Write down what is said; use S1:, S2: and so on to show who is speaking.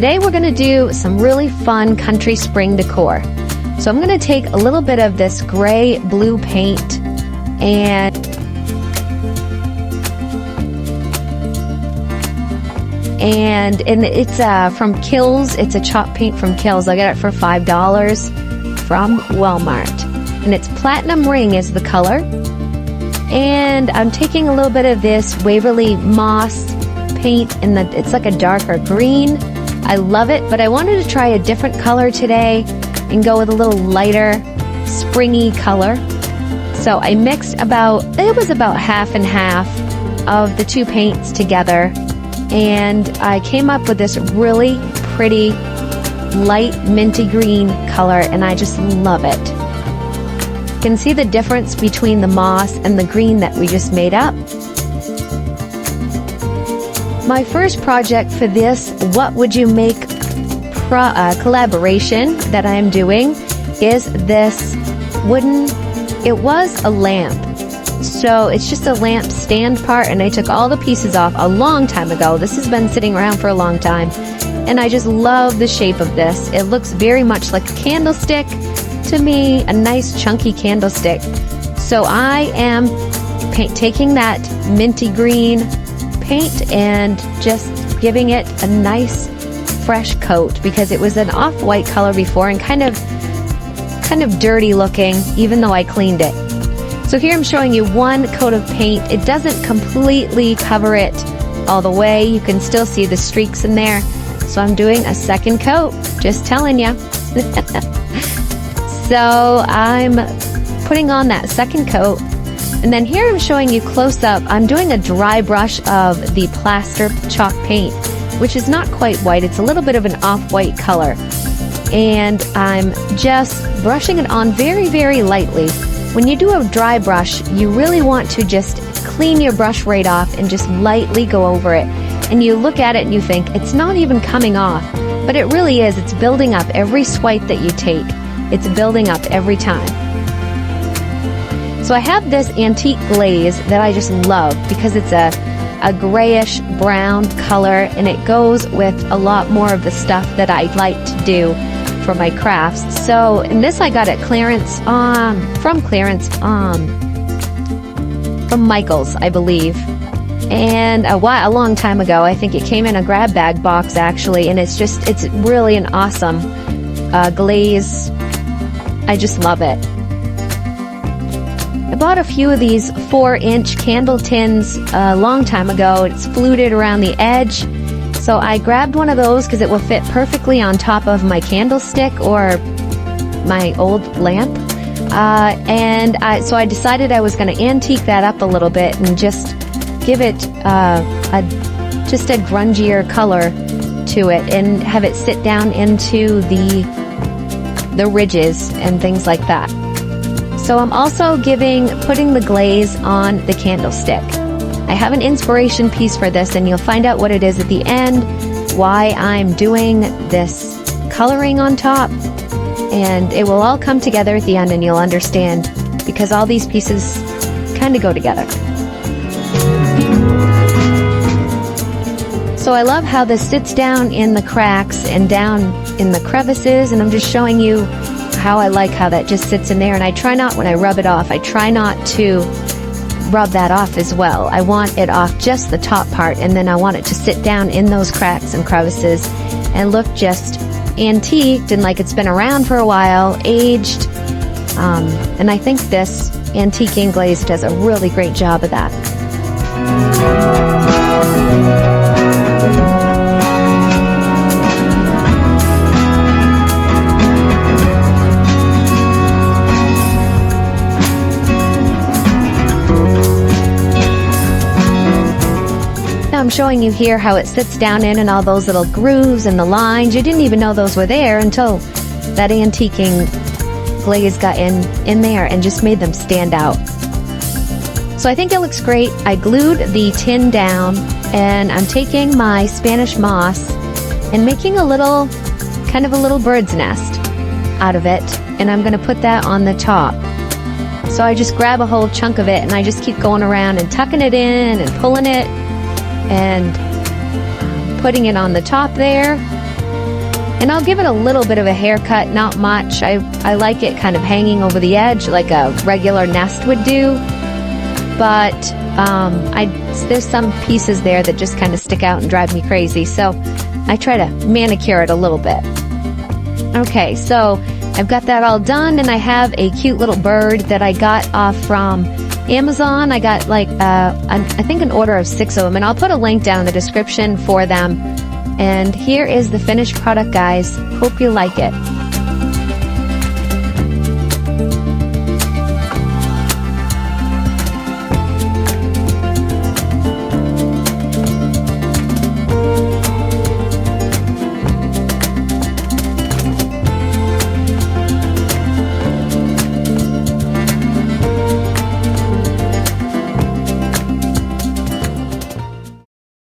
S1: today we're going to do some really fun country spring decor. So I'm going to take a little bit of this gray blue paint and it's from Kills. It's a chalk paint from Kills. I got it for $5 from Walmart. And it's Platinum Ring is the color. And I'm taking a little bit of this Waverly Moss paint, and it's like a darker green. I love it, but I wanted to try a different color today and go with a little lighter, springy color. So I mixed it was about half and half of the two paints together. And I came up with this really pretty light minty green color, and I just love it. You can see the difference between the moss and the green that we just made up. My first project for this What Would You Make collaboration that I'm doing is this wooden, it was a lamp. So it's just a lamp stand part, and I took all the pieces off a long time ago. This has been sitting around for a long time, and I just love the shape of this. It looks very much like a candlestick to me, a nice chunky candlestick. So I am taking that minty green paint and just giving it a nice fresh coat, because it was an off-white color before and kind of dirty looking, even though I cleaned it. So here I'm showing you one coat of paint. It doesn't completely cover it all the way. You can still see the streaks in there. So I'm doing a second coat, just telling you. So I'm putting on that second coat. And then here I'm showing you close up. I'm doing a dry brush of the plaster chalk paint, which is not quite white. It's a little bit of an off-white color. And I'm just brushing it on very, very lightly. When you do a dry brush, you really want to just clean your brush right off and just lightly go over it. And you look at it and you think, it's not even coming off. But it really is. It's building up every swipe that you take. It's building up every time. So I have this antique glaze that I just love because it's a grayish brown color, and it goes with a lot more of the stuff that I like to do for my crafts. So, and this I got at clearance, from Michael's, I believe. And a long time ago, I think it came in a grab bag box actually, and it's really an awesome glaze. I just love it. I bought a few of these 4-inch candle tins a long time ago. It's fluted around the edge. So I grabbed one of those because it will fit perfectly on top of my candlestick or my old lamp. So I decided I was going to antique that up a little bit and just give it just a grungier color to it and have it sit down into the ridges and things like that. So I'm also putting the glaze on the candlestick. I have an inspiration piece for this, and you'll find out what it is at the end, why I'm doing this coloring on top, and it will all come together at the end and you'll understand, because all these pieces kind of go together. So I love how this sits down in the cracks and down in the crevices, and I'm just showing you how I like how that just sits in there. And I try not, when I rub it off, I try not to rub that off as well. I want it off just the top part, and then I want it to sit down in those cracks and crevices and look just antiqued and like it's been around for a while, aged. And I think this antiquing glaze does a really great job of that. I'm showing you here how it sits down in and all those little grooves and the lines. You didn't even know those were there until that antiquing glaze got in there and just made them stand out. So I think it looks great. I glued the tin down, and I'm taking my Spanish moss and making a little bird's nest out of it, and I'm going to put that on the top. So I just grab a whole chunk of it and I just keep going around and tucking it in and pulling it and putting it on the top there. And I'll give it a little bit of a haircut, not much. I like it kind of hanging over the edge like a regular nest would do. But there's some pieces there that just kind of stick out and drive me crazy. So I try to manicure it a little bit. Okay, so I've got that all done, and I have a cute little bird that I got off from Amazon. I got like, I think an order of 6 of them, and I'll put a link down in the description for them. And here is the finished product, guys. Hope you like it.